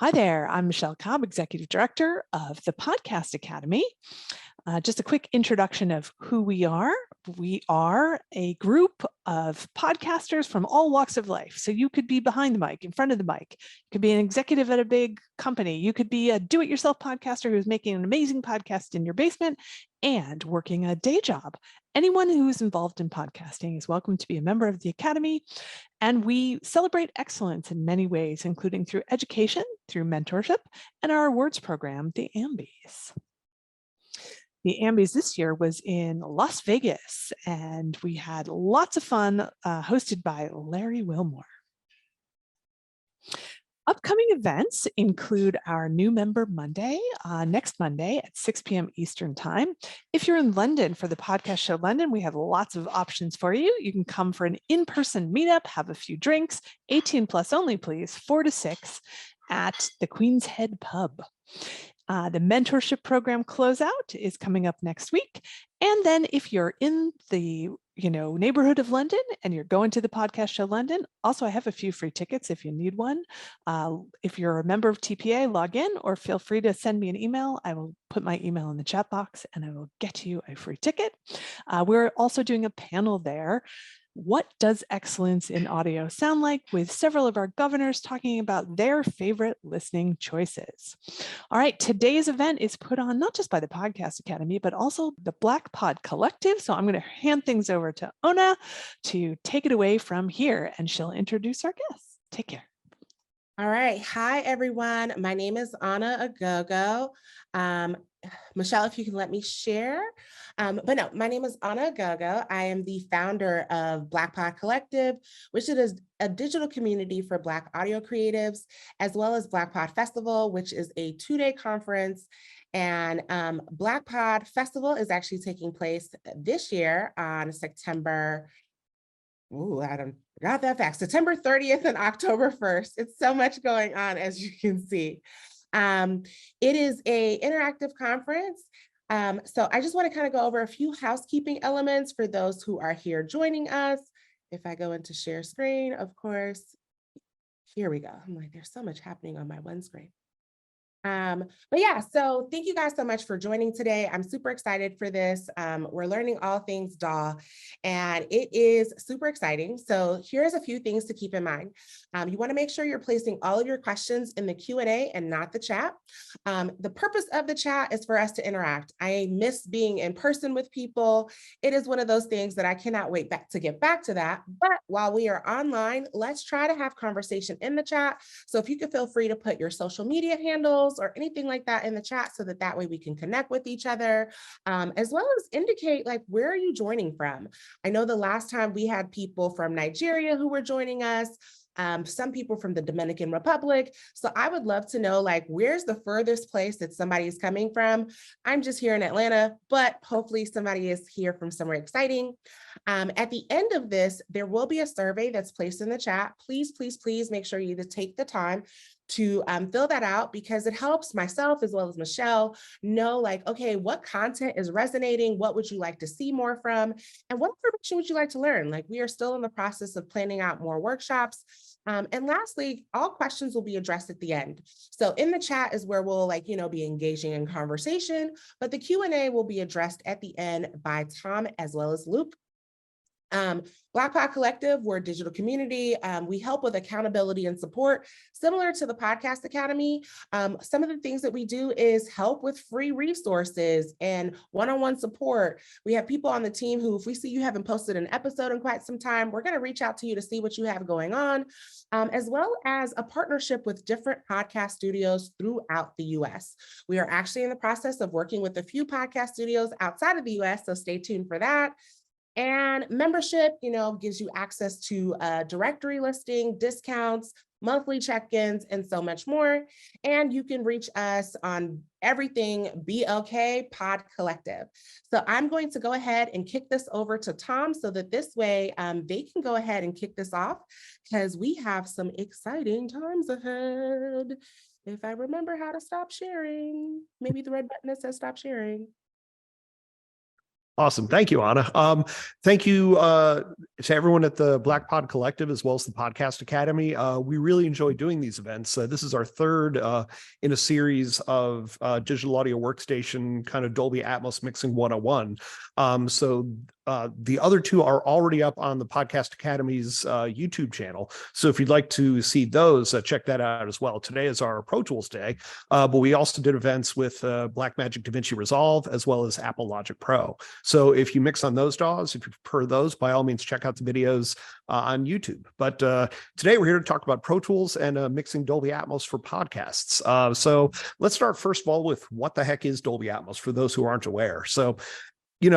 Hi there, I'm Michelle Cobb, Executive Director of the Podcast Academy. Just a quick introduction of who we are. We are a group of podcasters from all walks of life. So you could be behind the mic, in front of the mic. You could be an executive at a big company. You could be a do-it-yourself podcaster who's making an amazing podcast in your basement and working a day job. Anyone who's involved in podcasting is welcome to be a member of the Academy. And we celebrate excellence in many ways, including through education, through mentorship, and our awards program, the AMBIES. The AMBIES this year was in Las Vegas, and we had lots of fun, hosted by Larry Wilmore. Upcoming events include our new member Monday, next Monday at 6 p.m. Eastern Time. If you're in London for the Podcast Show London, we have lots of options for you. You can come for an in-person meetup, have a few drinks, 18 plus only, please, 4 to 6 at the Queen's Head Pub. The mentorship program closeout is coming up next week. And then if you're in the neighborhood of London and you're going to the Podcast Show London, also I have a few free tickets if you need one. If you're a member of TPA, log in or feel free to send me an email. I will put my email in the chat box and I will get you a free ticket. We're also doing a panel there. What does excellence in audio sound like, with several of our governors talking about their favorite listening choices. All right, today's event is put on not just by the Podcast Academy, but also the Black Pod Collective. So I'm going to hand things over to Ona to take it away from here, and she'll introduce our guests. Take care. All right. Hi, everyone. My name is Anna Agogo. Michelle, if you can let me share. But no, my name is Anna Agogo. I am the founder of Black Pod Collective, which is a digital community for Black audio creatives, as well as Black Pod Festival, which is a 2-day conference. And Black Pod Festival is actually taking place this year on September. I don't forgot that fact. September 30th and October 1st. It's so much going on, as you can see. It is an interactive conference. So I just want to kind of go over a few housekeeping elements for those who are here joining us. If I go into share screen, of course, here we go. I'm like, there's so much happening on my one screen. But yeah, so thank you guys so much for joining today. I'm super excited for this. We're learning all things DAW, and it is super exciting. So here's a few things to keep in mind. You want to make sure you're placing all of your questions in the Q&A and not the chat. The purpose of the chat is for us to interact. I miss being in person with people. It is one of those things that I cannot wait to get back to that. But while we are online, let's try to have conversation in the chat. So if you could feel free to put your social media handles or anything like that in the chat, so that way we can connect with each other, as well as indicate like, where are you joining from? I know the last time we had people from Nigeria who were joining us, some people from the Dominican Republic. So I would love to know, like, where's the furthest place that somebody is coming from? I'm just here in Atlanta, but hopefully somebody is here from somewhere exciting. At the end of this, there will be a survey that's placed in the chat. Please, please, please make sure you take the time to fill that out, because it helps myself as well as Michelle know, like, okay, what content is resonating? What would you like to see more from? And what information would you like to learn? Like, we are still in the process of planning out more workshops. And lastly, all questions will be addressed at the end. So in the chat is where we'll be engaging in conversation, but the Q&A will be addressed at the end by Tom as well as Luke. Black Pod Collective, we're a digital community. We help with accountability and support, similar to the Podcast Academy. Some of the things that we do is help with free resources and one-on-one support. We have people on the team who, if we see you haven't posted an episode in quite some time, we're going to reach out to you to see what you have going on, as well as a partnership with different podcast studios throughout the US. We are actually in the process of working with a few podcast studios outside of the US, so stay tuned for that. And membership, gives you access to directory listing, discounts, monthly check-ins, and so much more. And you can reach us on everything BLK Pod Collective. So I'm going to go ahead and kick this over to Tom, so that this way they can go ahead and kick this off, because we have some exciting times ahead. If I remember how to stop sharing, maybe the red button that says stop sharing. Awesome. Thank you, Anna. Thank you to everyone at the Black Pod Collective, as well as the Podcast Academy. We really enjoy doing these events. This is our third in a series of digital audio workstation, kind of Dolby Atmos mixing 101. The other two are already up on the Podcast Academy's YouTube channel. So if you'd like to see those, check that out as well. Today is our Pro Tools Day, but we also did events with Blackmagic DaVinci Resolve, as well as Apple Logic Pro. So if you mix on those DAWs, if you prefer those, by all means, check out the videos on YouTube. But today we're here to talk about Pro Tools and mixing Dolby Atmos for podcasts. So let's start first of all with what the heck is Dolby Atmos for those who aren't aware. So,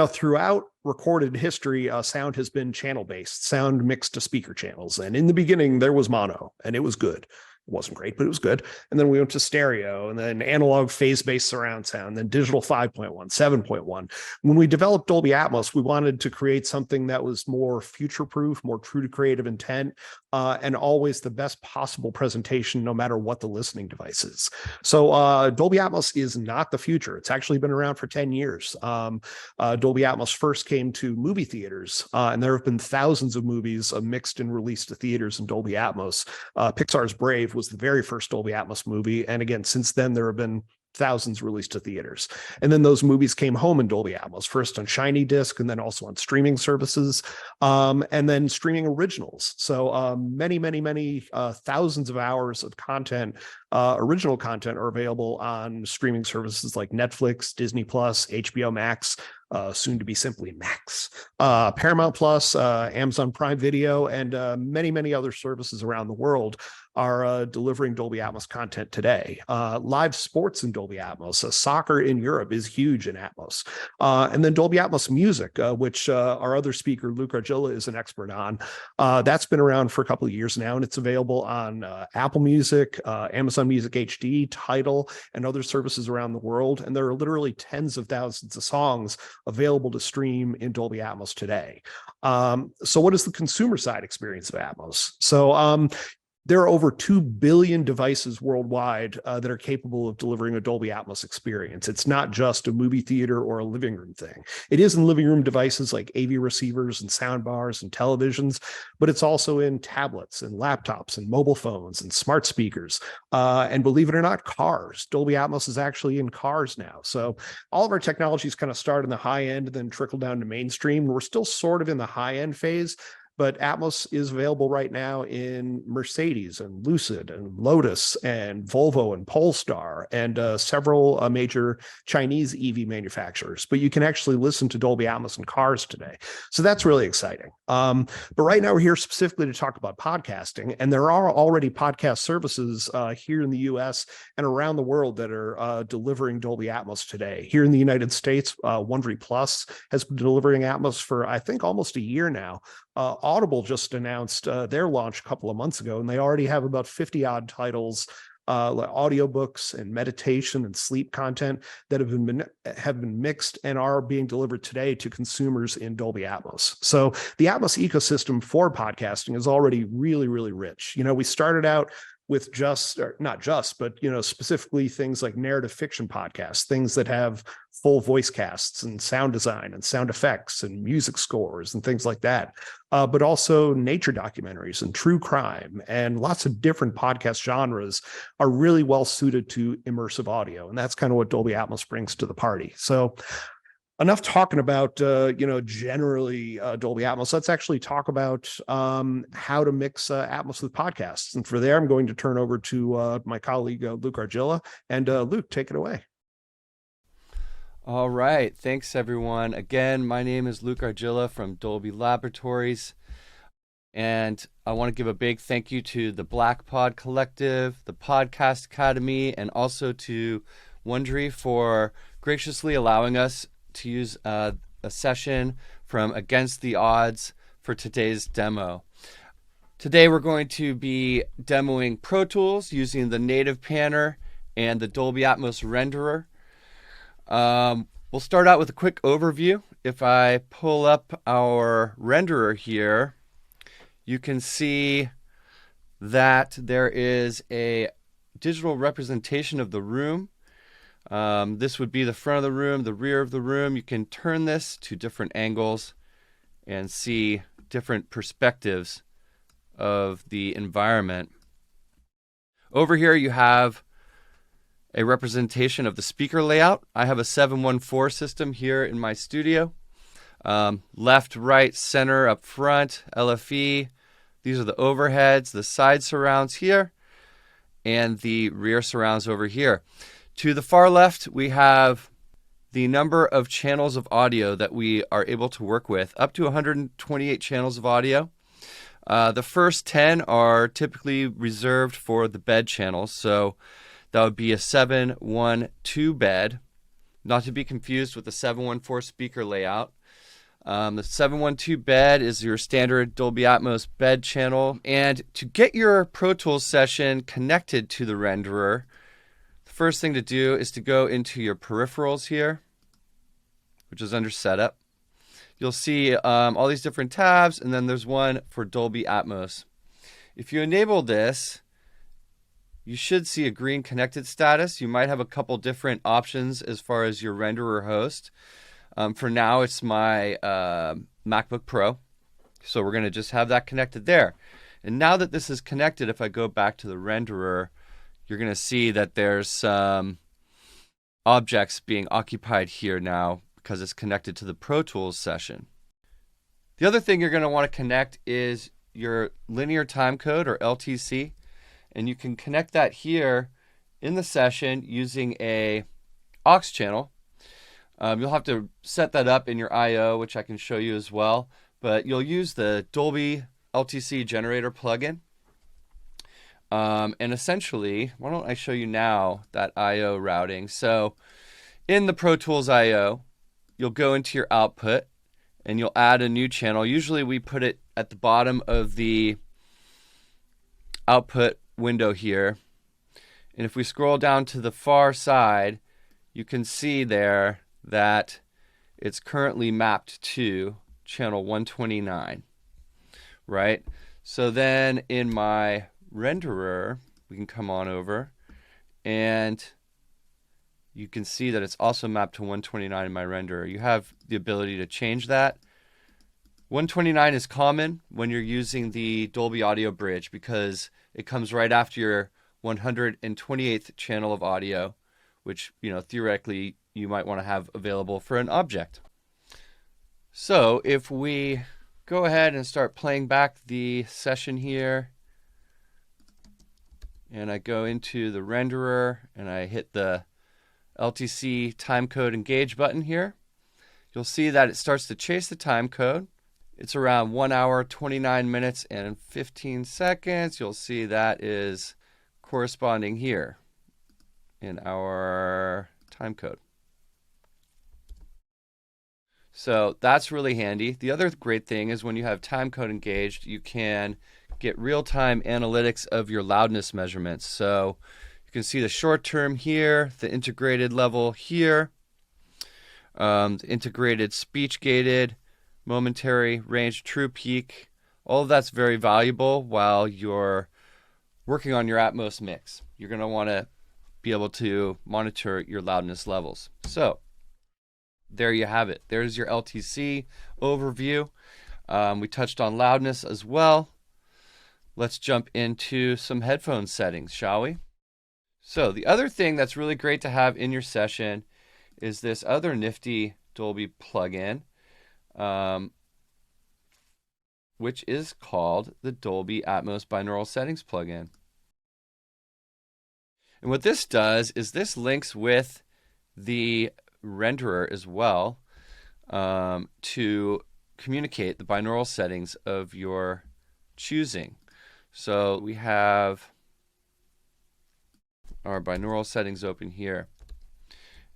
throughout recorded history, sound has been channel-based, sound mixed to speaker channels. And in the beginning, there was mono, and it was good. It wasn't great, but it was good. And then we went to stereo, and then analog phase-based surround sound, then digital 5.1, 7.1. When we developed Dolby Atmos, we wanted to create something that was more future-proof, more true to creative intent, and always the best possible presentation, no matter what the listening device is. So Dolby Atmos is not the future. It's actually been around for 10 years. Dolby Atmos first came to movie theaters, and there have been thousands of movies mixed and released to theaters in Dolby Atmos. Pixar's Brave was the very first Dolby Atmos movie. And again, since then, there have been thousands released to theaters. And then those movies came home in Dolby Atmos, first on Shiny Disc and then also on streaming services, and then streaming originals. So many thousands of hours of content, original content, are available on streaming services like Netflix, Disney Plus, HBO Max, soon to be simply Max, Paramount Plus, Amazon Prime Video, and many other services around the world are delivering Dolby Atmos content today. Live sports in Dolby Atmos, soccer in Europe is huge in Atmos. And then Dolby Atmos music, which our other speaker, Luke Argilla, is an expert on. That's been around for a couple of years now, and it's available on Apple Music, Amazon Music HD, Tidal, and other services around the world. And there are literally tens of thousands of songs available to stream in Dolby Atmos today. So what is the consumer side experience of Atmos? So there are over 2 billion devices worldwide that are capable of delivering a Dolby Atmos experience. It's not just a movie theater or a living room thing. It is in living room devices like AV receivers and sound bars and televisions, but it's also in tablets and laptops and mobile phones and smart speakers. And believe it or not, cars. Dolby Atmos is actually in cars now. So all of our technologies kind of start in the high end and then trickle down to mainstream. We're still sort of in the high end phase, but Atmos is available right now in Mercedes and Lucid and Lotus and Volvo and Polestar and several major Chinese EV manufacturers. But you can actually listen to Dolby Atmos in cars today. So that's really exciting. But right now we're here specifically to talk about podcasting. And there are already podcast services here in the US and around the world that are delivering Dolby Atmos today. Here in the United States, Wondery Plus has been delivering Atmos for, I think, almost a year now. Audible just announced their launch a couple of months ago, and they already have about 50 odd titles, like audiobooks and meditation and sleep content that have been mixed and are being delivered today to consumers in Dolby Atmos. So the Atmos ecosystem for podcasting is already really rich. We started out with not just, but, specifically things like narrative fiction podcasts, things that have full voice casts and sound design and sound effects and music scores and things like that. But also nature documentaries and true crime and lots of different podcast genres are really well suited to immersive audio. And that's kind of what Dolby Atmos brings to the party. So enough talking about, generally Dolby Atmos. Let's actually talk about how to mix Atmos with podcasts. And for there, I'm going to turn over to my colleague, Luke Argilla. And Luke, take it away. All right. Thanks, everyone. Again, my name is Luke Argilla from Dolby Laboratories. And I want to give a big thank you to the Black Pod Collective, the Podcast Academy, and also to Wondery for graciously allowing us to use a session from Against the Odds for today's demo. Today we're going to be demoing Pro Tools using the native panner and the Dolby Atmos renderer. We'll start out with a quick overview. If I pull up our renderer here, you can see that there is a digital representation of the room. This would be the front of the room, the rear of the room. You can turn this to different angles and see different perspectives of the environment. Over here you have a representation of the speaker layout. I have a 714 system here in my studio. Left, right, center, up front, LFE. These are the overheads, the side surrounds here, and the rear surrounds over here. To the far left, we have the number of channels of audio that we are able to work with, up to 128 channels of audio. The first 10 are typically reserved for the bed channels, so that would be a 712 bed, not to be confused with the 714 speaker layout. The 712 bed is your standard Dolby Atmos bed channel. And to get your Pro Tools session connected to the renderer, the first thing to do is to go into your peripherals here, which is under setup. You'll see all these different tabs, and then there's one for Dolby Atmos. If you enable this, you should see a green connected status. You might have a couple different options as far as your renderer host. For now, it's my MacBook Pro. So we're going to just have that connected there. And now that this is connected, if I go back to the renderer, you're going to see that there's some objects being occupied here now because it's connected to the Pro Tools session. The other thing you're going to want to connect is your linear timecode, or LTC. And you can connect that here in the session using a aux channel. You'll have to set that up in your I/O, which I can show you as well. But you'll use the Dolby LTC generator plugin. And essentially, why don't I show you now that I/O routing. So in the Pro Tools I/O, you'll go into your output and you'll add a new channel. Usually we put it at the bottom of the output window here. And if we scroll down to the far side, you can see there that it's currently mapped to channel 129, right? So then in my renderer, we can come on over and you can see that it's also mapped to 129 in my renderer. You have the ability to change that. 129 is common when you're using the Dolby Audio Bridge because it comes right after your 128th channel of audio, which, theoretically you might want to have available for an object. So if we go ahead and start playing back the session here, and I go into the renderer and I hit the LTC timecode engage button here, you'll see that it starts to chase the timecode. It's around 1 hour, 29 minutes, and 15 seconds. You'll see that is corresponding here in our timecode. So that's really handy. The other great thing is when you have timecode engaged, you can get real-time analytics of your loudness measurements. So you can see the short term here, the integrated level here, the integrated speech gated, momentary, range, true peak. All of that's very valuable while you're working on your Atmos mix. You're going to want to be able to monitor your loudness levels. So there you have it. There's your LTC overview. We touched on loudness as well. Let's jump into some headphone settings, shall we? So the other thing that's really great to have in your session is this other nifty Dolby plugin, which is called the Dolby Atmos Binaural Settings plugin. And what this does is this links with the renderer as well to communicate the binaural settings of your choosing. So we have our binaural settings open here.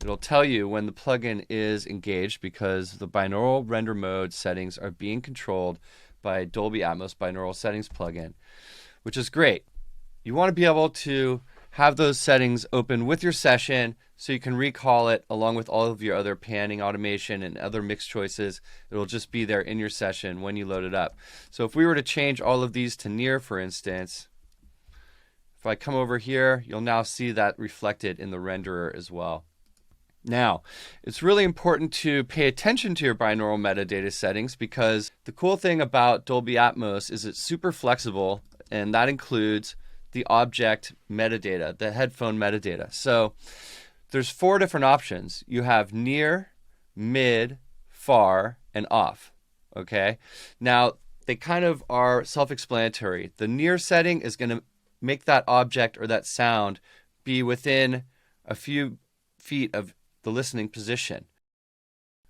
It'll tell you when the plugin is engaged because the binaural render mode settings are being controlled by Dolby Atmos Binaural Settings plugin, which is great. You want to be able to have those settings open with your session so you can recall it along with all of your other panning automation and other mix choices. It'll just be there in your session when you load it up. So if we were to change all of these to near, for instance, if I come over here, you'll now see that reflected in the renderer as well. Now, it's really important to pay attention to your binaural metadata settings, because the cool thing about Dolby Atmos is it's super flexible, and that includes the object metadata, the headphone metadata. So there's 4 different options. You have near, mid, far, and off. Okay? Now, they kind of are self-explanatory. The near setting is going to make that object or that sound be within a few feet of the listening position.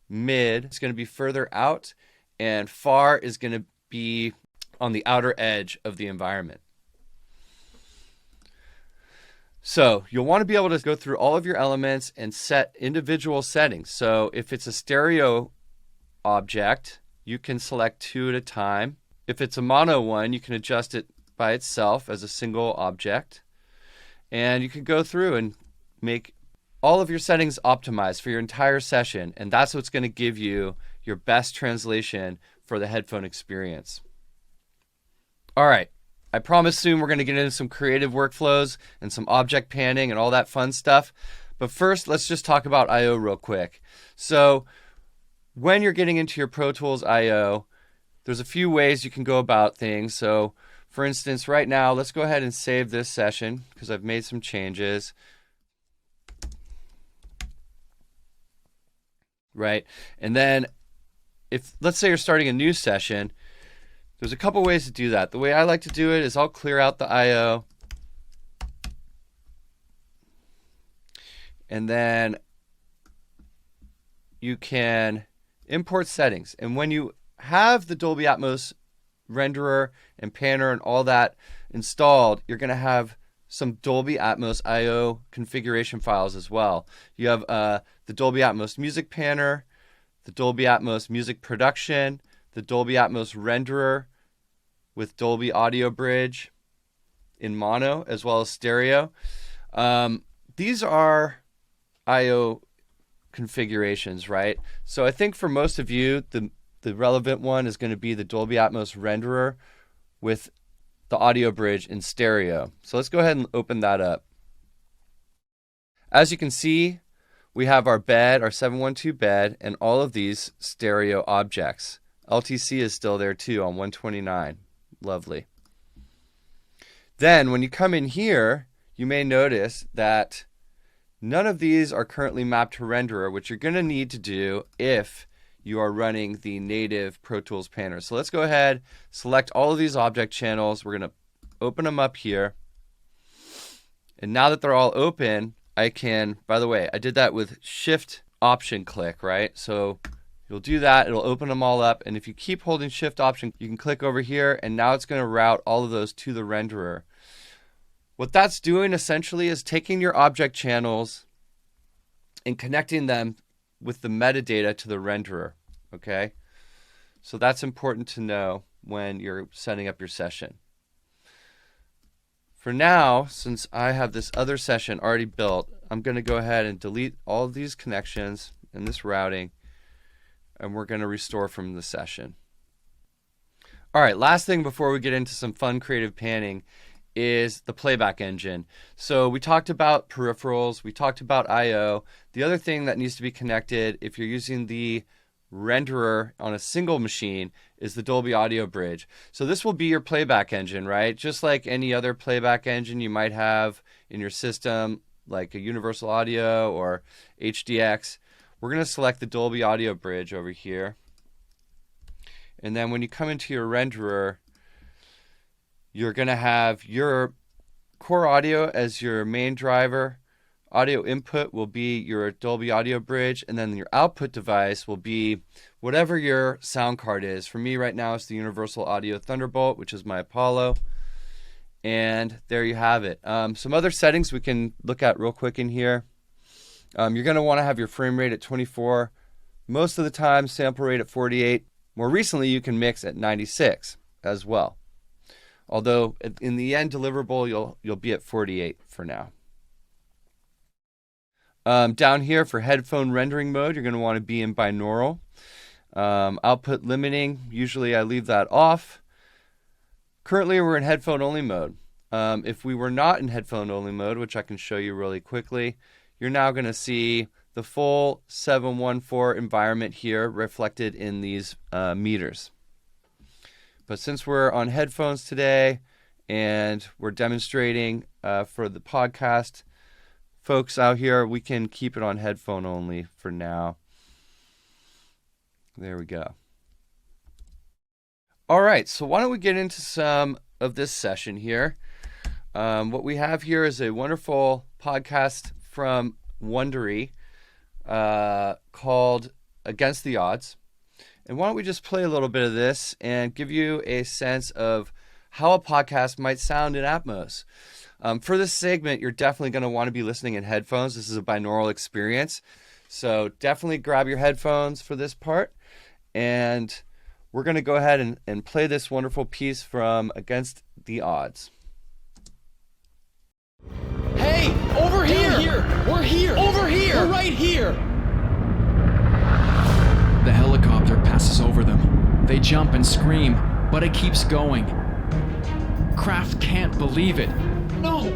Mid is going to be further out, and far is going to be on the outer edge of the environment. So you'll want to be able to go through all of your elements and set individual settings. So if it's a stereo object, you can select 2 at a time. If it's a mono one, you can adjust it by itself as a single object. And you can go through and make all of your settings optimized for your entire session. And that's what's going to give you your best translation for the headphone experience. All right. I promise soon we're going to get into some creative workflows and some object panning and all that fun stuff. But first, let's just talk about I/O real quick. So when you're getting into your Pro Tools I/O, there's a few ways you can go about things. So for instance, right now, let's go ahead and save this session because I've made some changes. Right. And then if, let's say you're starting a new session, there's a couple ways to do that. The way I like to do it is I'll clear out the I/O. And then you can import settings. And when you have the Dolby Atmos renderer and panner and all that installed, you're going to have some Dolby Atmos I/O configuration files as well. You have the Dolby Atmos music panner, the Dolby Atmos music production, the Dolby Atmos renderer with Dolby Audio Bridge in mono as well as stereo. These are I/O configurations, right? So I think for most of you, the relevant one is going to be the Dolby Atmos renderer with the audio bridge in stereo. So let's go ahead and open that up. As you can see, we have our bed, our 712 bed, and all of these stereo objects. LTC is still there too on 129. Lovely. Then when you come in here, you may notice that none of these are currently mapped to renderer, which you're going to need to do if you are running the native Pro Tools panner. So let's go ahead, select all of these object channels. We're going to open them up here. And now that they're all open, I can, by the way, I did that with Shift Option click, right? So you'll do that, it'll open them all up. And if you keep holding Shift Option, you can click over here, and now it's going to route all of those to the renderer. What that's doing essentially is taking your object channels and connecting them with the metadata to the renderer, okay? So that's important to know when you're setting up your session. For now, since I have this other session already built, I'm going to go ahead and delete all of these connections and this routing, and we're going to restore from the session. All right, last thing before we get into some fun creative panning is the playback engine. So we talked about peripherals, we talked about I/O. The other thing that needs to be connected if you're using the renderer on a single machine is the Dolby Audio Bridge. So this will be your playback engine, right? Just like any other playback engine you might have in your system, like a Universal Audio or HDX. We're going to select the Dolby Audio Bridge over here. And then when you come into your renderer, you're going to have your core audio as your main driver. Audio input will be your Dolby Audio Bridge, and then your output device will be whatever your sound card is. For me right now, it's the Universal Audio Thunderbolt, which is my Apollo. And there you have it. Some other settings we can look at real quick in here. You're going to want to have your frame rate at 24. Most of the time, sample rate at 48. More recently, you can mix at 96 as well. Although in the end deliverable, you'll be at 48 for now. Down here for headphone rendering mode, you're going to want to be in binaural. Output limiting, usually I leave that off. Currently, we're in headphone only mode. If we were not in headphone only mode, which I can show you really quickly, you're now going to see the full 714 environment here reflected in these meters. But since we're on headphones today and we're demonstrating for the podcast folks out here, we can keep it on headphone only for now. There we go. All right, so why don't we get into some of this session here. What we have here is a wonderful podcast from Wondery called Against the Odds. And why don't we just play a little bit of this and give you a sense of how a podcast might sound in Atmos. For this segment, you're definitely going to want to be listening in headphones. This is a binaural experience. So definitely grab your headphones for this part. And we're going to go ahead and play this wonderful piece from Against the Odds. Hey, over here! We're here! Over here! We're right here! The helicopter passes over them. They jump and scream, but it keeps going. Kraft can't believe it. No!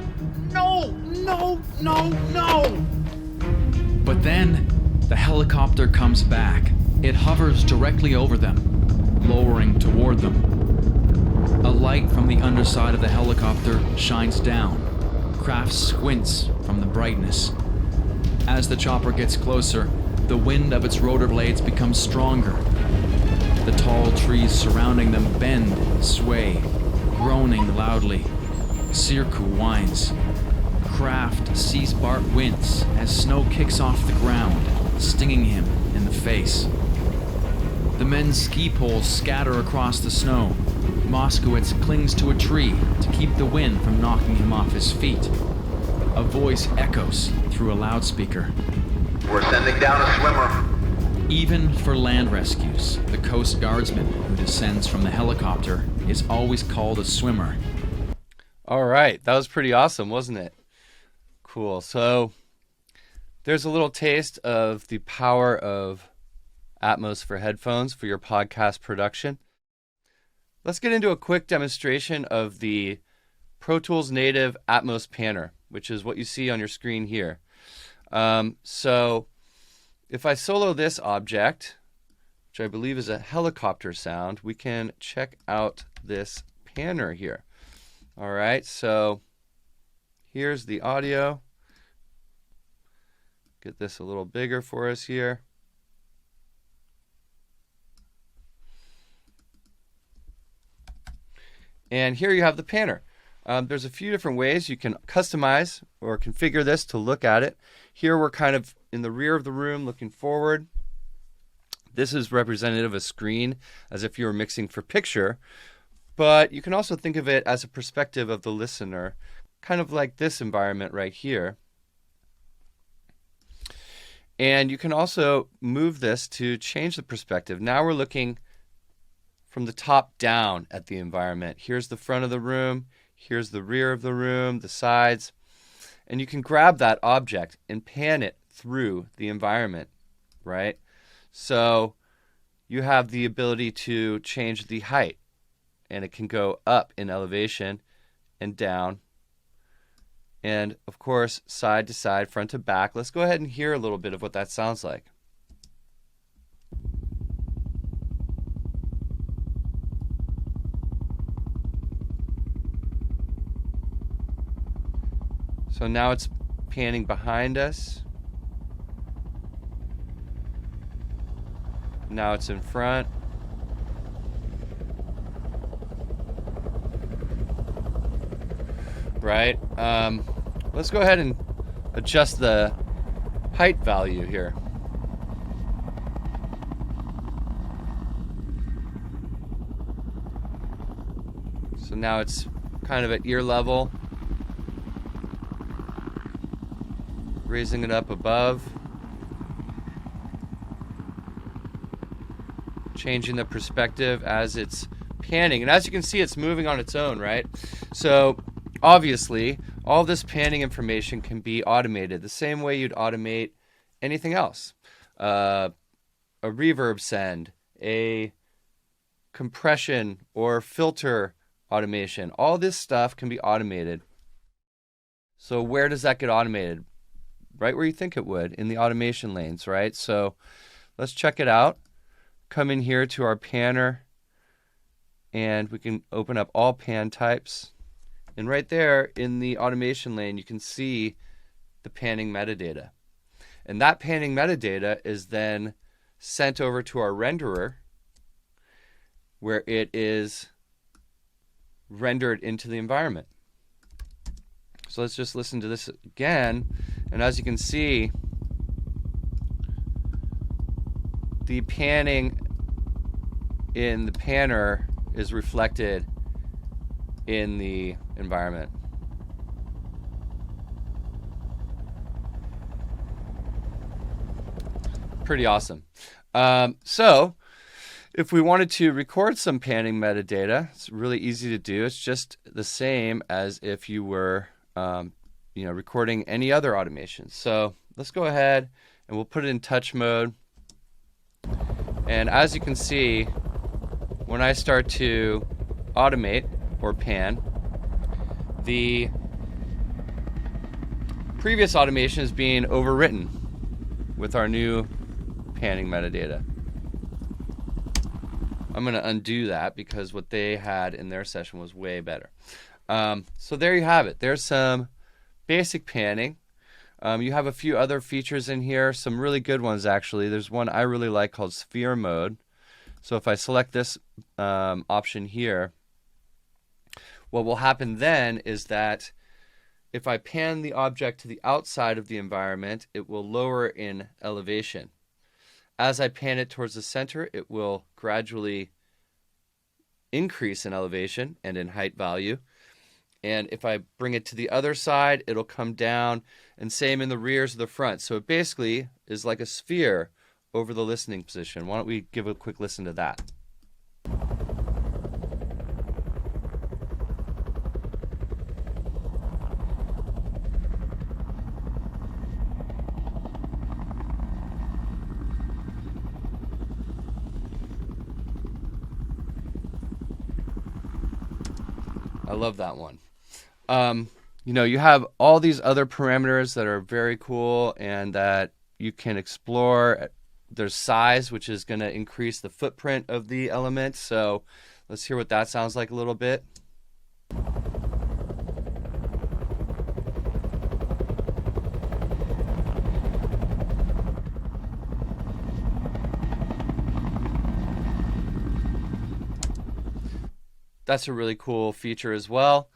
No! No! No! No! But then, the helicopter comes back. It hovers directly over them, lowering toward them. A light from the underside of the helicopter shines down. Kraft squints from the brightness. As the chopper gets closer, the wind of its rotor blades becomes stronger. The tall trees surrounding them bend and sway, groaning loudly. Sirku whines. Kraft sees Bart wince as snow kicks off the ground, stinging him in the face. The men's ski poles scatter across the snow. Moskowitz clings to a tree to keep the wind from knocking him off his feet. A voice echoes through a loudspeaker. We're sending down a swimmer. Even for land rescues, the Coast Guardsman who descends from the helicopter is always called a swimmer. All right, that was pretty awesome, wasn't it? Cool. So there's a little taste of the power of Atmos for headphones for your podcast production. Let's get into a quick demonstration of the Pro Tools native Atmos panner, which is what you see on your screen here. So if I solo this object, which I believe is a helicopter sound, we can check out this panner here. All right, so here's the audio. Get this a little bigger for us here. And here you have the panner. There's a few different ways you can customize or configure this to look at it. Here we're kind of in the rear of the room looking forward. This is representative of a screen as if you were mixing for picture, but you can also think of it as a perspective of the listener, kind of like this environment right here. And you can also move this to change the perspective. Now we're looking from the top down at the environment. Here's the front of the room. Here's the rear of the room, the sides. And you can grab that object and pan it through the environment, right? So you have the ability to change the height, and it can go up in elevation and down. And of course, side to side, front to back. Let's go ahead and hear a little bit of what that sounds like. So now it's panning behind us. Now it's in front. Right? Let's go ahead and adjust the height value here. So now it's kind of at ear level. Raising it up above. Changing the perspective as it's panning. And as you can see, it's moving on its own, right? So obviously, all this panning information can be automated the same way you'd automate anything else. A reverb send, a compression or filter automation. All this stuff can be automated. So where does that get automated? right where you think it would, in the automation lanes, right? So let's check it out. Come in here to our panner, and we can open up all pan types. And right there in the automation lane, you can see the panning metadata. And that panning metadata is then sent over to our renderer, where it is rendered into the environment. So let's just listen to this again. And as you can see, the panning in the panner is reflected in the environment. Pretty awesome. So if we wanted to record some panning metadata, it's really easy to do. It's just the same as if you were recording any other automation. So let's go ahead and we'll put it in touch mode. And as you can see, when I start to automate or pan, the previous automation is being overwritten with our new panning metadata. I'm going to undo that because what they had in their session was way better. So there you have it. There's some basic panning. You have a few other features in here, some really good ones actually. There's one I really like called sphere mode. So if I select this option here, what will happen then is that if I pan the object to the outside of the environment, it will lower in elevation. As I pan it towards the center, it will gradually increase in elevation and in height value. And if I bring it to the other side, it'll come down, and same in the rears of the front. So it basically is like a sphere over the listening position. Why don't we give a quick listen to that? I love that one. You have all these other parameters that are very cool and that you can explore. There's size, which is going to increase the footprint of the element. So let's hear what that sounds like a little bit. That's a really cool feature as well.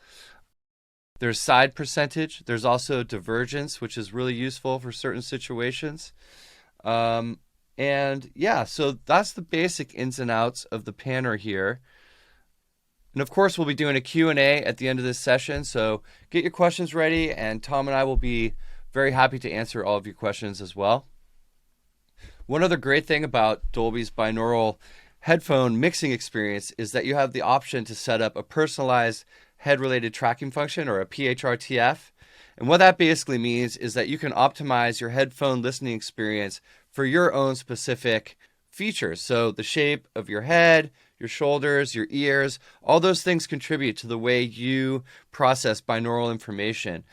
There's side percentage. There's also divergence, which is really useful for certain situations. And yeah, so that's the basic ins and outs of the panner here. And of course, we'll be doing a Q&A at the end of this session. So get your questions ready, and Tom and I will be very happy to answer all of your questions as well. One other great thing about Dolby's binaural headphone mixing experience is that you have the option to set up a personalized head-related tracking function, or a PHRTF. And what that basically means is that you can optimize your headphone listening experience for your own specific features. So the shape of your head, your shoulders, your ears, all those things contribute to the way you process binaural information.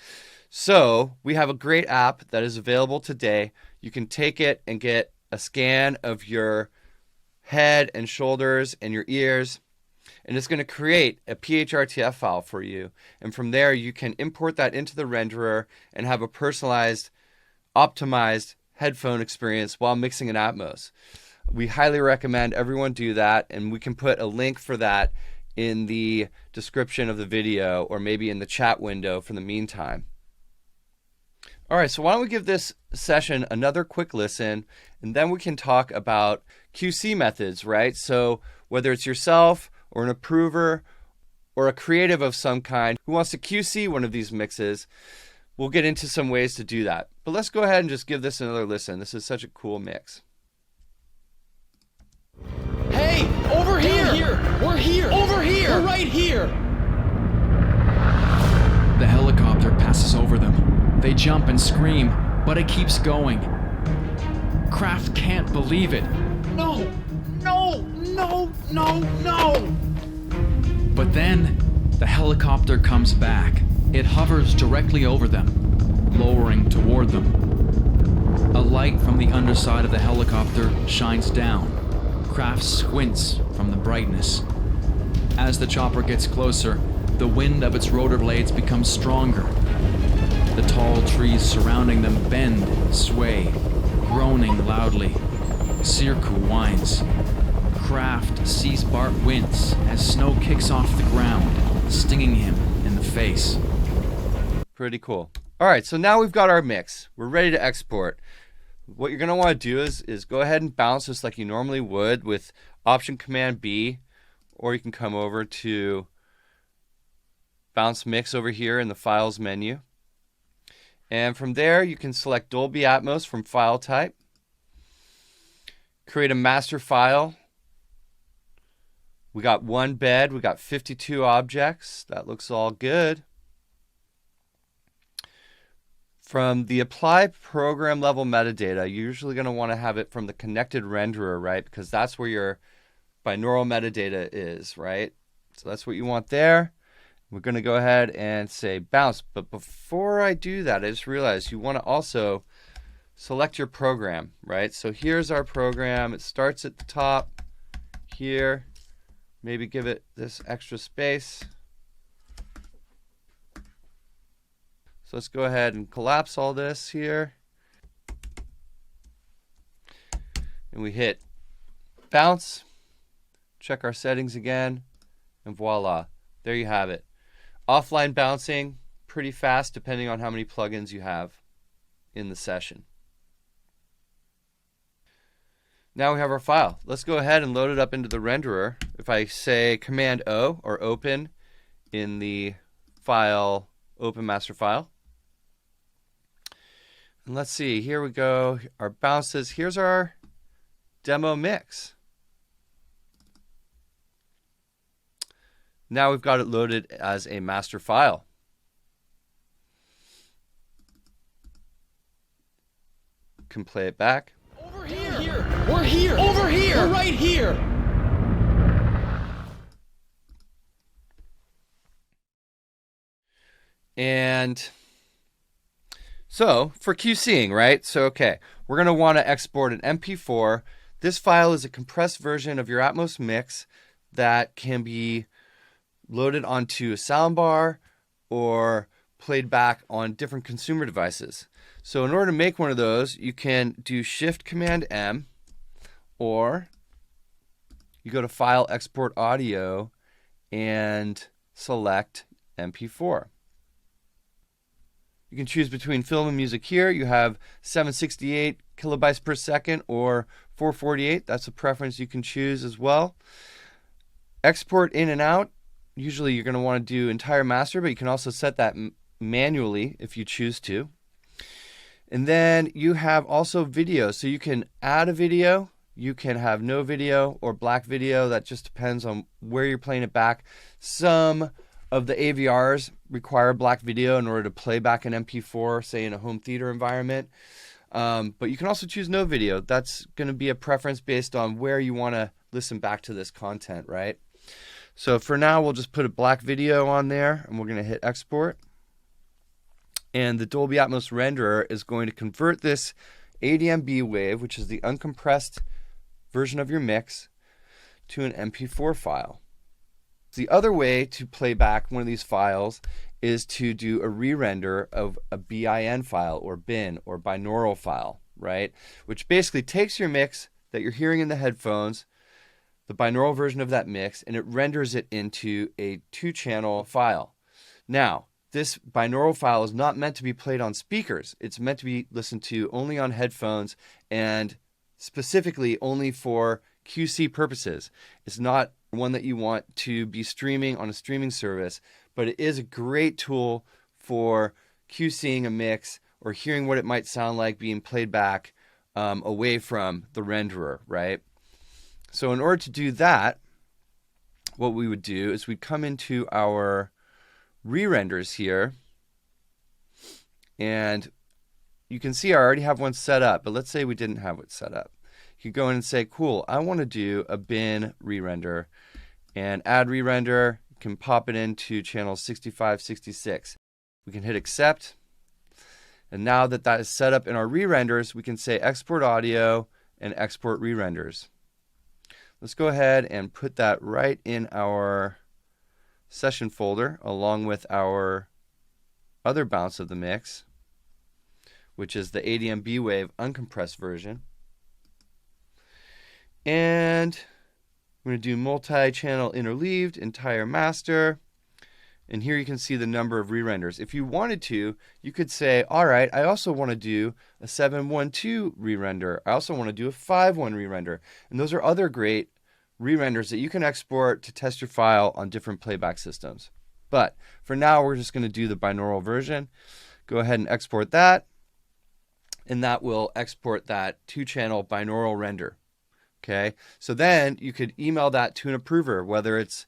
So we have a great app that is available today. You can take it and get a scan of your head and shoulders and your ears, and it's going to create a PHRTF file for you. And from there, you can import that into the renderer and have a personalized, optimized headphone experience while mixing in Atmos. We highly recommend everyone do that, and we can put a link for that in the description of the video or maybe in the chat window for the meantime. All right, so why don't we give this session another quick listen, and then we can talk about QC methods, right? So whether it's yourself or an approver or a creative of some kind who wants to QC one of these mixes, we'll get into some ways to do that. But let's go ahead and just give this another listen. This is such a cool mix. Hey, over here! We're here! Over here! We're right here! The helicopter passes over them. They jump and scream, but it keeps going. Kraft can't believe it. No! No! No! No! No! But then, the helicopter comes back. It hovers directly over them, lowering toward them. A light from the underside of the helicopter shines down. Kraft squints from the brightness. As the chopper gets closer, the wind of its rotor blades becomes stronger. The tall trees surrounding them bend and sway, groaning loudly. Sirku whines. Kraft sees Bart wince as snow kicks off the ground, stinging him in the face. Pretty cool. All right, so now we've got our mix. We're ready to export. What you're going to want to do is go ahead and bounce this like you normally would with Option Command B, or you can come over to Bounce Mix over here in the Files menu. And from there, you can select Dolby Atmos from File Type. Create a master file. We got one bed. We got 52 objects. That looks all good. From the apply program level metadata, you're usually going to want to have it from the connected renderer, right? Because that's where your binaural metadata is, right? So that's what you want there. We're going to go ahead and say bounce. But before I do that, I just realized you want to also select your program, right? So here's our program. It starts at the top here. Maybe give it this extra space. So let's go ahead and collapse all this here. And we hit bounce, check our settings again, and voila, there you have it. Offline bouncing, pretty fast depending on how many plugins you have in the session. Now we have our file. Let's go ahead and load it up into the renderer. If I say Command O or open in the file, open master file. And let's see, here we go. Our bounces. Here's our demo mix. Now we've got it loaded as a master file. Can play it back. Over here. We're here. Over here. We're right here. And so for QCing, right? So, okay, we're going to want to export an MP4. This file is a compressed version of your Atmos mix that can be loaded onto a soundbar or played back on different consumer devices. So in order to make one of those, you can do Shift Command M, or you go to File, Export Audio, and select MP4. You can choose between film and music here. You have 768 kilobytes per second or 448. That's a preference you can choose as well. Export in and out. Usually you're going to want to do entire master, but you can also set that manually if you choose to. And then you have also video. So you can add a video, you can have no video or black video. That just depends on where you're playing it back. Some of the AVRs require black video in order to play back an MP4, say in a home theater environment. But you can also choose no video. That's going to be a preference based on where you want to listen back to this content, right? So for now, we'll just put a black video on there, and we're going to hit export. And the Dolby Atmos renderer is going to convert this ADMB wave, which is the uncompressed version of your mix, to an MP4 file. The other way to play back one of these files is to do a re-render of a BIN file or bin or binaural file, right? Which basically takes your mix that you're hearing in the headphones, the binaural version of that mix, and it renders it into a 2-channel file. Now, this binaural file is not meant to be played on speakers. It's meant to be listened to only on headphones and specifically only for QC purposes. It's not one that you want to be streaming on a streaming service, but it is a great tool for QCing a mix or hearing what it might sound like being played back away from the renderer, right? So in order to do that, what we would do is we'd come into our re-renders here, and you can see I already have one set up, but let's say we didn't have it set up. You could go in and say, cool, I want to do a bin re-render, and add re-render, can pop it into channel 65, 66. We can hit accept, And now that that is set up in our re-renders, we can say export audio and export re-renders. Let's go ahead and put that right in our session folder along with our other bounce of the mix, which is the ADM B-Wave uncompressed version. And I'm going to do multi-channel interleaved, entire master. And here you can see the number of re-renders. If you wanted to, you could say, all right, I also want to do a 7/1/2 re-render. I also want to do a 5/1 re-render. And those are other great re-renders that you can export to test your file on different playback systems. But for now, we're just going to do the binaural version. Go ahead and export that. And that will export that 2-channel binaural render. Okay, so then you could email that to an approver, whether it's,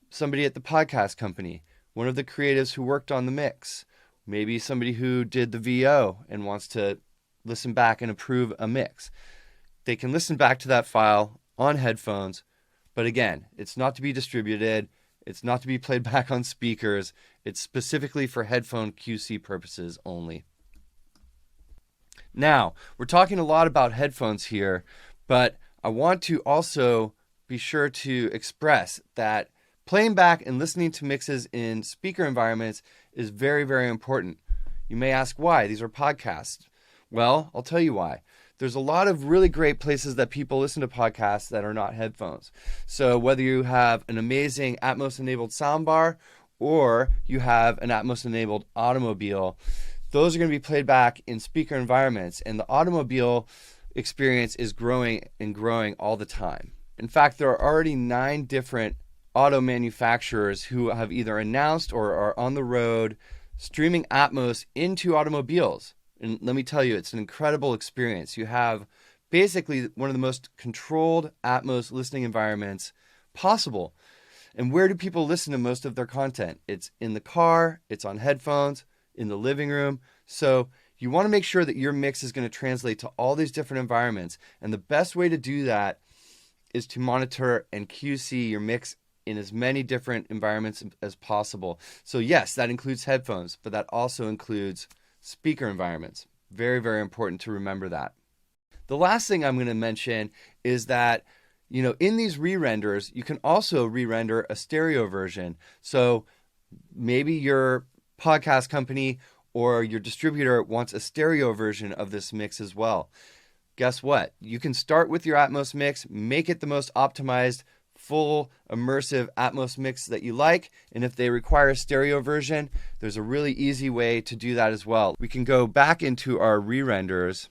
somebody at the podcast company, one of the creatives who worked on the mix, maybe somebody who did the VO and wants to listen back and approve a mix. They can listen back to that file on headphones, but again, it's not to be distributed. It's not to be played back on speakers. It's specifically for headphone QC purposes only. Now, we're talking a lot about headphones here, but I want to also be sure to express that playing back and listening to mixes in speaker environments is very, very important. You may ask why. These are podcasts. Well, I'll tell you why. There's a lot of really great places that people listen to podcasts that are not headphones. So whether you have an amazing Atmos-enabled soundbar or you have an Atmos-enabled automobile, those are going to be played back in speaker environments, and the automobile experience is growing and growing all the time. In fact, there are already 9 different auto manufacturers who have either announced or are on the road streaming Atmos into automobiles. And let me tell you, it's an incredible experience. You have basically one of the most controlled Atmos listening environments possible. And where do people listen to most of their content? It's in the car, it's on headphones, in the living room. So you want to make sure that your mix is going to translate to all these different environments. And the best way to do that is to monitor and QC your mix in as many different environments as possible. So yes, that includes headphones, but that also includes speaker environments. Very, very important to remember that. The last thing I'm going to mention is that, in these re-renders, you can also re-render a stereo version. So maybe your podcast company or your distributor wants a stereo version of this mix as well. Guess what? You can start with your Atmos mix, make it the most optimized, full, immersive Atmos mix that you like. And if they require a stereo version, there's a really easy way to do that as well. We can go back into our re-renders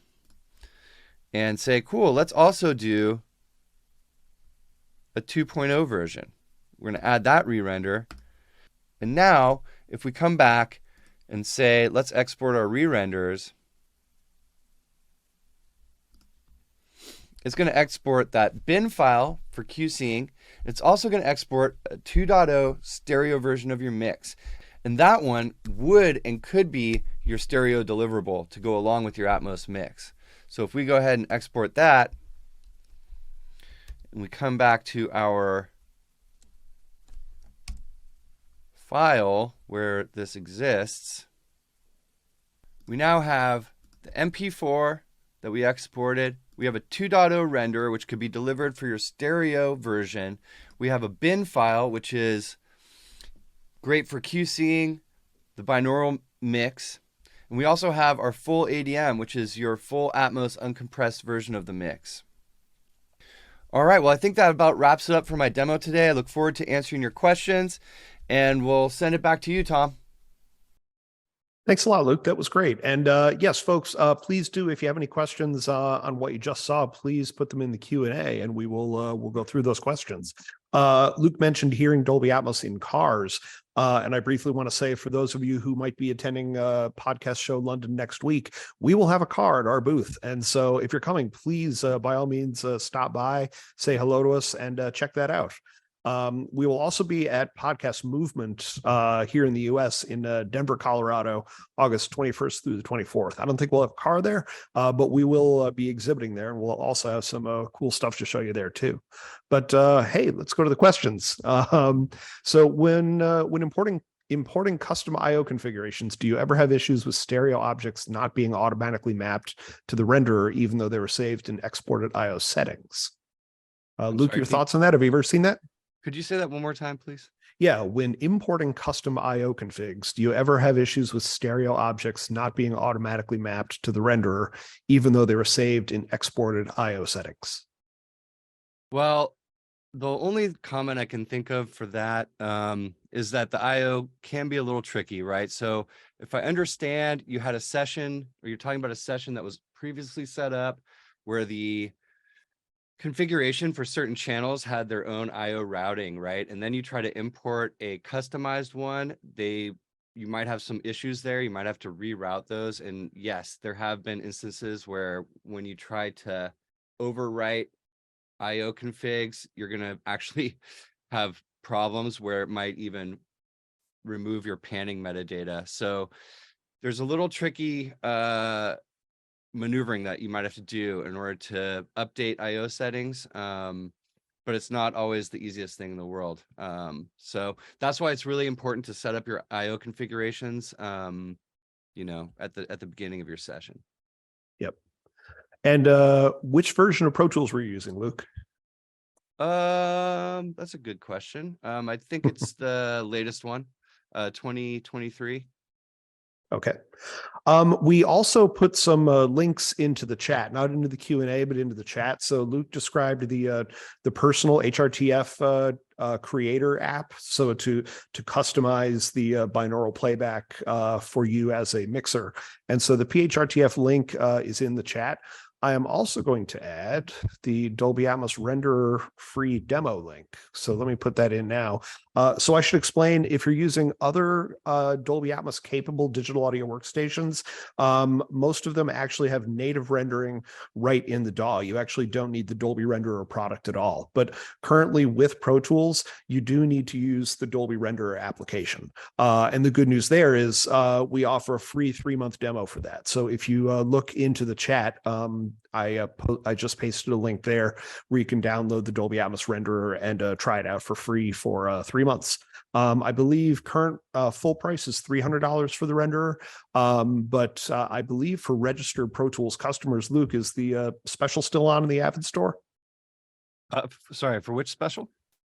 and say, cool, let's also do a 2.0 version. We're going to add that re-render. And now, if we come back and say, let's export our re-renders, it's going to export that bin file for QCing. It's also going to export a 2.0 stereo version of your mix. And that one would and could be your stereo deliverable to go along with your Atmos mix. So if we go ahead and export that, and we come back to our file where this exists, we now have the MP4 that we exported. We have a 2.0 render, which could be delivered for your stereo version. We have a bin file, which is great for QCing the binaural mix. And we also have our full ADM, which is your full Atmos uncompressed version of the mix. All right, well, I think that about wraps it up for my demo today. I look forward to answering your questions, and we'll send it back to you, Tom. Thanks a lot, Luke. That was great. And yes, folks, please do, if you have any questions on what you just saw, please put them in the Q&A and we'll go through those questions. Luke mentioned hearing Dolby Atmos in cars. And I briefly want to say, for those of you who might be attending Podcast Show London next week, we will have a car at our booth. And so if you're coming, please, by all means, stop by, say hello to us, and check that out. We will also be at Podcast Movement here in the US in Denver, Colorado, August 21st through the 24th. I don't think we'll have a car there, but we will be exhibiting there, and we'll also have some cool stuff to show you there too. But hey, let's go to the questions. So when importing importing custom I/O configurations, do you ever have issues with stereo objects not being automatically mapped to the renderer, even though they were saved in exported I/O settings? Luke, sorry, your thoughts on that? Have you ever seen that? Could you say that one more time, please? Yeah, when importing custom I/O configs, do you ever have issues with stereo objects not being automatically mapped to the renderer, even though they were saved in exported I/O settings? Well, the only comment I can think of for that is that the I/O can be a little tricky, right? So if I understand you had a session, or you're talking about a session that was previously set up where the configuration for certain channels had their own I/O routing, right? And then you try to import a customized one, you might have some issues there. You might have to reroute those. And yes, there have been instances where when you try to overwrite I/O configs, you're going to actually have problems where it might even remove your panning metadata. So there's a little tricky maneuvering that you might have to do in order to update I/O settings. But it's not always the easiest thing in the world. So that's why it's really important to set up your I/O configurations, you know, at the beginning of your session. Yep. And which version of Pro Tools were you using, Luke? That's a good question. I think it's the latest one, 2023. Okay. We also put some links into the chat, not into the Q&A, but into the chat. So Luke described the personal HRTF creator app, so to customize the binaural playback for you as a mixer. And so the PHRTF link is in the chat. I am also going to add the Dolby Atmos renderer free demo link. So let me put that in now. So I should explain, if you're using other Dolby Atmos capable digital audio workstations, most of them actually have native rendering right in the DAW. You actually don't need the Dolby renderer product at all. But currently with Pro Tools, you do need to use the Dolby renderer application. And the good news there is we offer a free 3-month demo for that. So if you look into the chat, I just pasted a link there where you can download the Dolby Atmos renderer and try it out for free for 3 months. I believe current full price is $300 for the renderer, but I believe for registered Pro Tools customers, Luke, is the special still on in the Avid store? Sorry, for which special?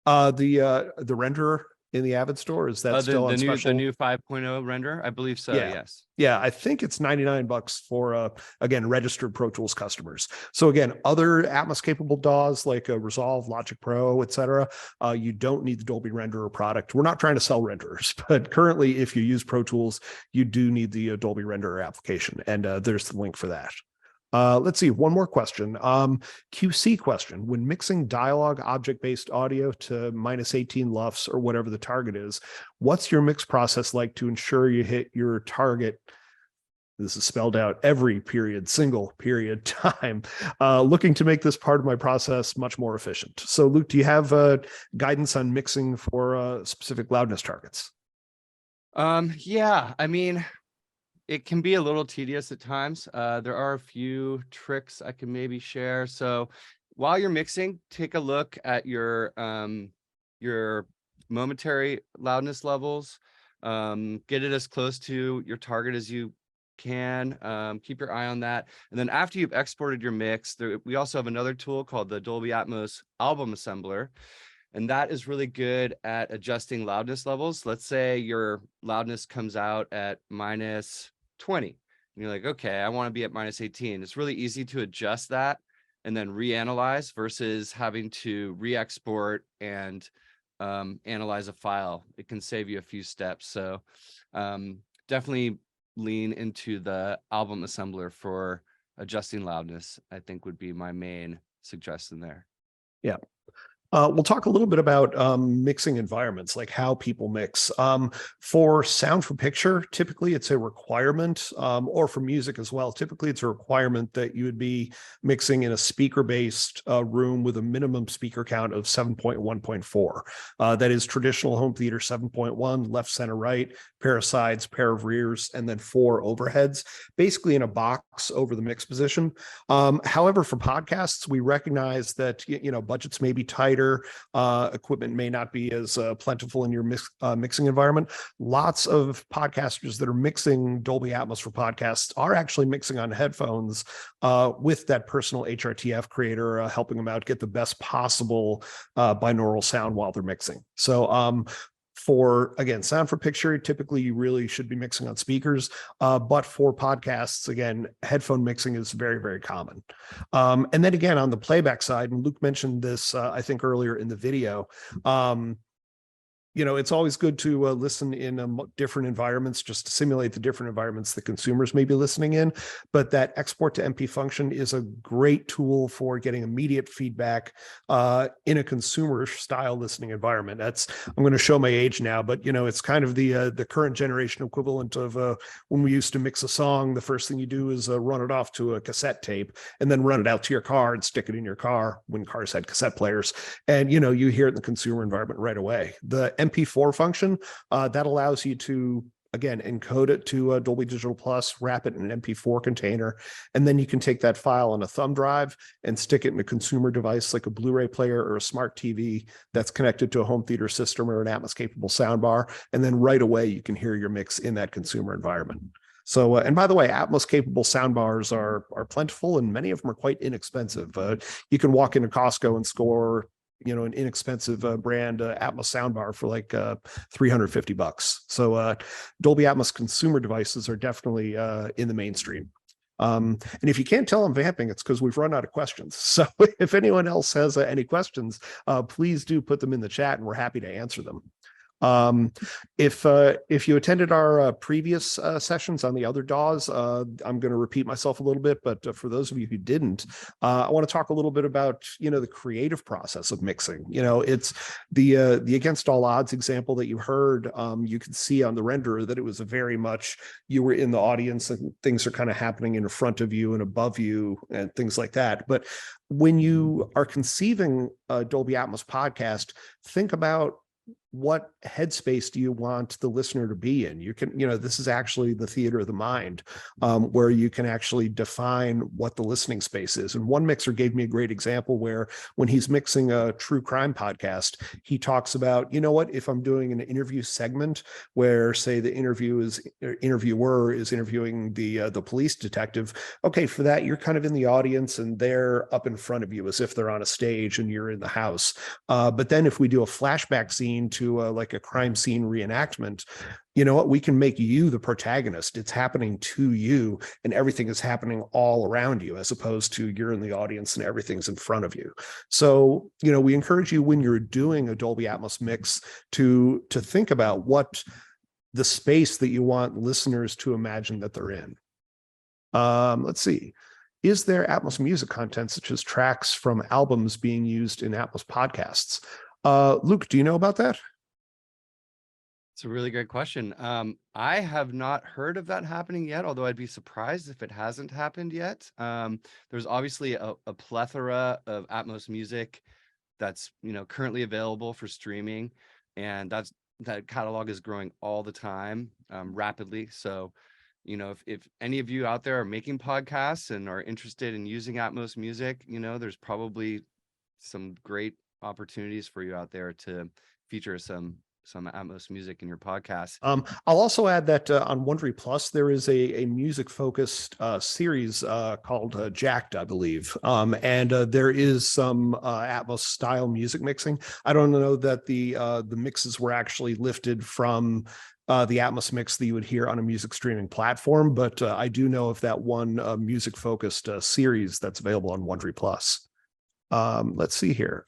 The renderer in the Avid store, is that still on special? The new 5.0 renderer, I believe so. Yeah. Yes. Yeah, I think it's $99 for again registered Pro Tools customers. So again, other Atmos capable DAWs like Resolve, Logic Pro, etc. You don't need the Dolby renderer product. We're not trying to sell renderers, but currently, if you use Pro Tools, you do need the Dolby renderer application, and there's the link for that. Let's see, one more question. QC question. When mixing dialogue object-based audio to -18 LUFS or whatever the target is, what's your mix process like to ensure you hit your target? This is spelled out every period, single period time. Looking to make this part of my process much more efficient. So Luke, do you have guidance on mixing for specific loudness targets? Yeah, I mean, it can be a little tedious at times. There are a few tricks I can maybe share. So while you're mixing, take a look at your momentary loudness levels. Get it as close to your target as you can. Keep your eye on that. And then after you've exported your mix, we also have another tool called the Dolby Atmos Album Assembler. And that is really good at adjusting loudness levels. Let's say your loudness comes out at -20. And you're like, okay, I want to be at -18. It's really easy to adjust that and then reanalyze versus having to re-export and analyze a file. It can save you a few steps. So definitely lean into the album assembler for adjusting loudness, I think would be my main suggestion there. Yeah. We'll talk a little bit about mixing environments, like how people mix. For sound for picture, typically it's a requirement, or for music as well. Typically it's a requirement that you would be mixing in a speaker-based room with a minimum speaker count of 7.1.4. That is traditional home theater 7.1, left, center, right, pair of sides, pair of rears, and then 4 overheads, basically in a box over the mix position. However, for podcasts, we recognize that, budgets may be tight, quieter, equipment may not be as plentiful in your mixing environment. Lots of podcasters that are mixing Dolby Atmos for podcasts are actually mixing on headphones with that personal HRTF creator helping them out get the best possible binaural sound while they're mixing. So for, again, sound for picture, typically you really should be mixing on speakers, but for podcasts, again, headphone mixing is very, very common. And then again, on the playback side, and Luke mentioned this, I think earlier in the video, it's always good to listen in different environments just to simulate the different environments that consumers may be listening in. But that export to MP function is a great tool for getting immediate feedback in a consumer style listening environment. I'm going to show my age now, but it's kind of the current generation equivalent of when we used to mix a song. The first thing you do is run it off to a cassette tape and then run it out to your car and stick it in your car when cars had cassette players. And you hear it in the consumer environment right away. The MP4 function that allows you to, again, encode it to Dolby Digital Plus, wrap it in an MP4 container, and then you can take that file on a thumb drive and stick it in a consumer device like a Blu-ray player or a smart TV that's connected to a home theater system or an Atmos-capable soundbar, and then right away you can hear your mix in that consumer environment. So, and by the way, Atmos-capable soundbars are plentiful, and many of them are quite inexpensive. You can walk into Costco and score an inexpensive brand Atmos soundbar for like $350. So Dolby Atmos consumer devices are definitely in the mainstream. And if you can't tell I'm vamping, it's because we've run out of questions. So if anyone else has any questions, please do put them in the chat and we're happy to answer them. If you attended our previous sessions on the other DAWs, I'm going to repeat myself a little bit, but for those of you who didn't, I want to talk a little bit about the creative process of mixing. It's the Against All Odds example that you heard. You could see on the renderer that it was a very much you were in the audience and things are kind of happening in front of you and above you and things like that. But when you are conceiving a Dolby Atmos podcast, think about what headspace do you want the listener to be in? You can, this is actually the theater of the mind, where you can actually define what the listening space is. And one mixer gave me a great example where when he's mixing a true crime podcast, he talks about, if I'm doing an interview segment where, say, the interviewer is interviewing the police detective, okay, for that, you're kind of in the audience and they're up in front of you as if they're on a stage and you're in the house. But then if we do a flashback scene to like a crime scene reenactment, we can make you the protagonist. It's happening to you and everything is happening all around you, as opposed to you're in the audience and everything's in front of you. So, we encourage you when you're doing a Dolby Atmos mix to think about what the space that you want listeners to imagine that they're in. Let's see. Is there Atmos music content such as tracks from albums being used in Atmos podcasts? Luke, do you know about that? It's a really great question. I have not heard of that happening yet, although I'd be surprised if it hasn't happened yet. There's obviously a plethora of Atmos music that's currently available for streaming, and that catalog is growing all the time, rapidly. So, if any of you out there are making podcasts and are interested in using Atmos music, there's probably some great opportunities for you out there to feature some Atmos music in your podcast. I'll also add that on Wondery Plus, there is a music-focused series called Jacked, I believe. And there is some Atmos-style music mixing. I don't know that the mixes were actually lifted from the Atmos mix that you would hear on a music streaming platform, but I do know of that one music-focused series that's available on Wondery Plus. Let's see here.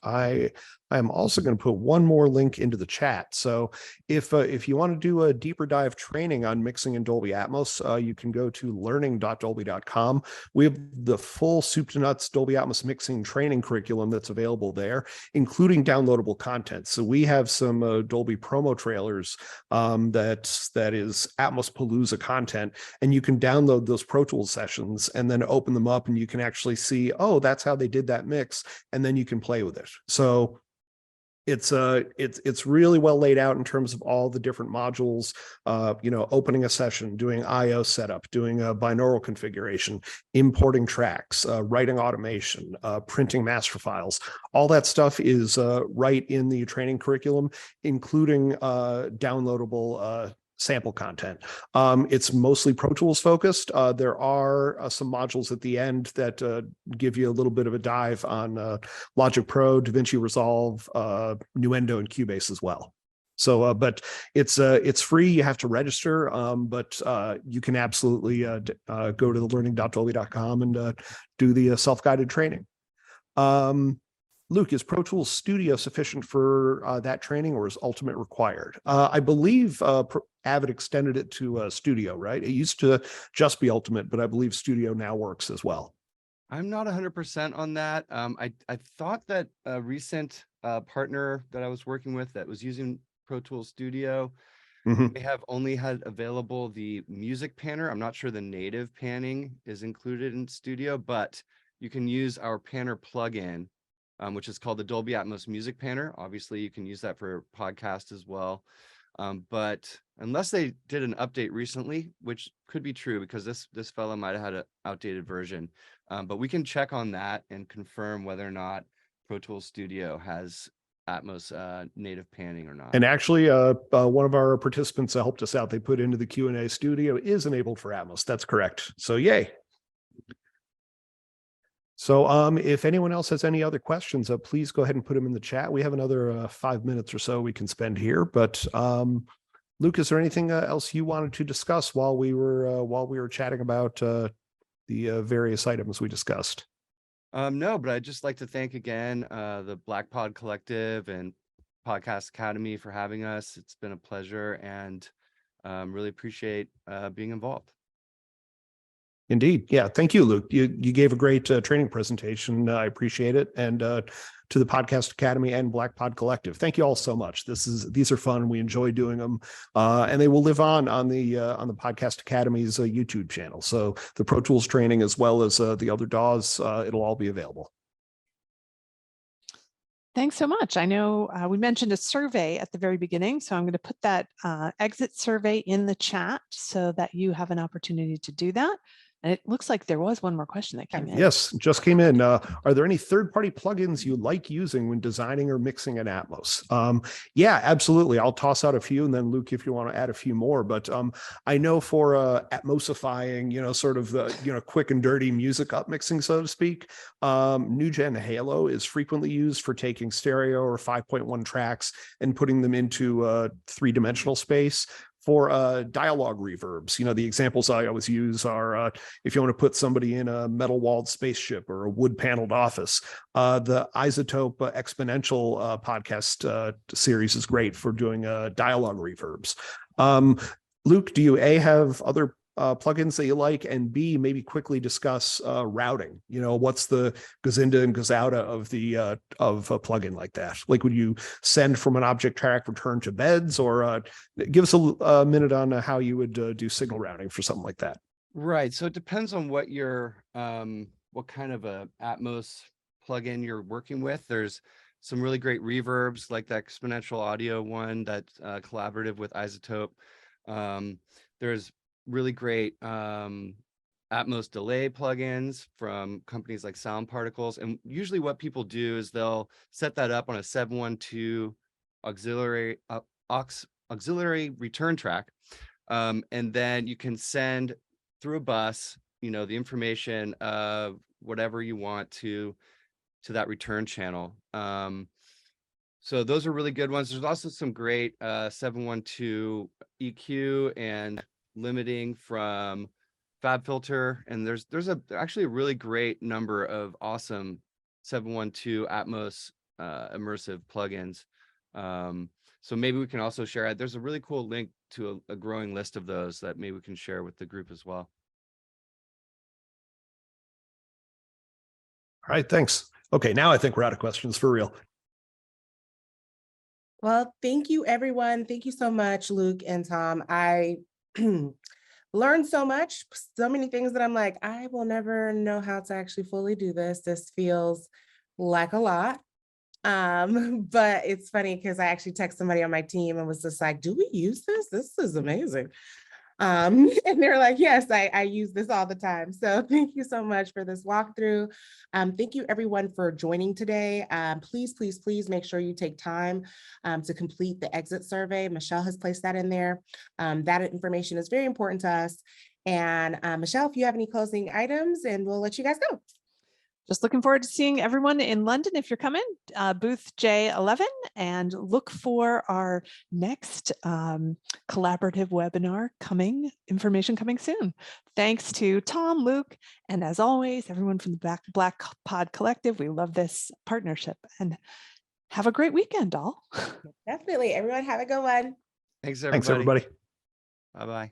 I'm also going to put one more link into the chat. So if you want to do a deeper dive training on mixing in Dolby Atmos, you can go to learning.dolby.com. We have the full soup to nuts Dolby Atmos mixing training curriculum that's available there, including downloadable content. So we have some Dolby promo trailers that is Atmos Palooza content, and you can download those Pro Tools sessions and then open them up and you can actually see, oh, that's how they did that mix, and then you can play with it. So It's really well laid out in terms of all the different modules, opening a session, doing IO setup, doing a binaural configuration, importing tracks, writing automation, printing master files. All that stuff is right in the training curriculum, including downloadable sample content. It's mostly Pro Tools focused. There are some modules at the end that give you a little bit of a dive on Logic Pro, DaVinci Resolve, Nuendo, and Cubase as well. So, but it's free. You have to register, but you can absolutely go to the learning.dolby.com and do the self-guided training. Luke, is Pro Tools Studio sufficient for that training, or is Ultimate required? I believe Avid extended it to Studio, right? It used to just be Ultimate, but I believe Studio now works as well. I'm not 100% on that. I thought that a recent partner that I was working with that was using Pro Tools Studio, they have only had available the music panner. I'm not sure the native panning is included in Studio, but you can use our panner plugin, which is called the Dolby Atmos Music Panner. Obviously, you can use that for podcast as well. But unless they did an update recently, which could be true because this fellow might have had an outdated version, but we can check on that and confirm whether or not Pro Tools Studio has Atmos native panning or not. And actually, one of our participants helped us out. They put into the Q&A, Studio is enabled for Atmos. That's correct. So yay. So if anyone else has any other questions, please go ahead and put them in the chat. We have another 5 minutes or so we can spend here. But Luke, is there anything else you wanted to discuss while we were chatting about the various items we discussed? No, but I'd just like to thank again the Black Pod Collective and Podcast Academy for having us. It's been a pleasure, and really appreciate being involved. Indeed. Yeah. Thank you, Luke. You gave a great training presentation. I appreciate it. And to the Podcast Academy and Black Pod Collective, thank you all so much. These are fun. We enjoy doing them, and they will live on the Podcast Academy's YouTube channel. So the Pro Tools training, as well as the other DAWs, it'll all be available. Thanks so much. I know we mentioned a survey at the very beginning, so I'm going to put that exit survey in the chat so that you have an opportunity to do that. And it looks like there was one more question that came in. Yes, just came in. Are there any third-party plugins you like using when designing or mixing in Atmos? Yeah, absolutely. I'll toss out a few, and then Luke, if you want to add a few more. But I know for Atmosifying, sort of the quick and dirty music upmixing, so to speak, New Gen Halo is frequently used for taking stereo or 5.1 tracks and putting them into three-dimensional space. For dialogue reverbs, the examples I always use are if you want to put somebody in a metal-walled spaceship or a wood-paneled office. The Isotope Exponential podcast series is great for doing dialogue reverbs. Luke, do you A, have other plugins that you like, and B, maybe quickly discuss routing? What's the goes into and goes out of the of a plugin like that? Like, would you send from an object track return to beds, or give us a minute on how you would do signal routing for something like that? Right. So it depends on what your what kind of a Atmos plugin you're working with. There's some really great reverbs, like that exponential audio one that's collaborative with Isotope. There's really great Atmos delay plugins from companies like Sound Particles. And usually what people do is they'll set that up on a 712 auxiliary return track. And then you can send through a bus, the information of whatever you want to that return channel. So those are really good ones. There's also some great 712 EQ and limiting from FabFilter, and there's actually a really great number of awesome 712 Atmos immersive plugins. So maybe we can also share it. There's a really cool link to a growing list of those that maybe we can share with the group as well. All right, thanks. Okay, now I think we're out of questions for real. Well, thank you, everyone. Thank you so much, Luke and Tom. I learned so much, so many things that I'm like, I will never know how to actually fully do this. This feels like a lot. But it's funny because I actually texted somebody on my team and was just like, do we use this? This is amazing. And they're like, yes, I use this all the time. So thank you so much for this walkthrough. Thank you everyone for joining today. Please, please, please make sure you take time to complete the exit survey. Michelle has placed that in there. That information is very important to us. And Michelle, if you have any closing items, and we'll let you guys go. Just looking forward to seeing everyone in London if you're coming, booth J11, and look for our next collaborative webinar information coming soon. Thanks to Tom, Luke, and as always, everyone from the Black Pod Collective. We love this partnership, and have a great weekend, all. Definitely. Everyone have a good one. Thanks, everybody. Thanks, everybody. Bye-bye.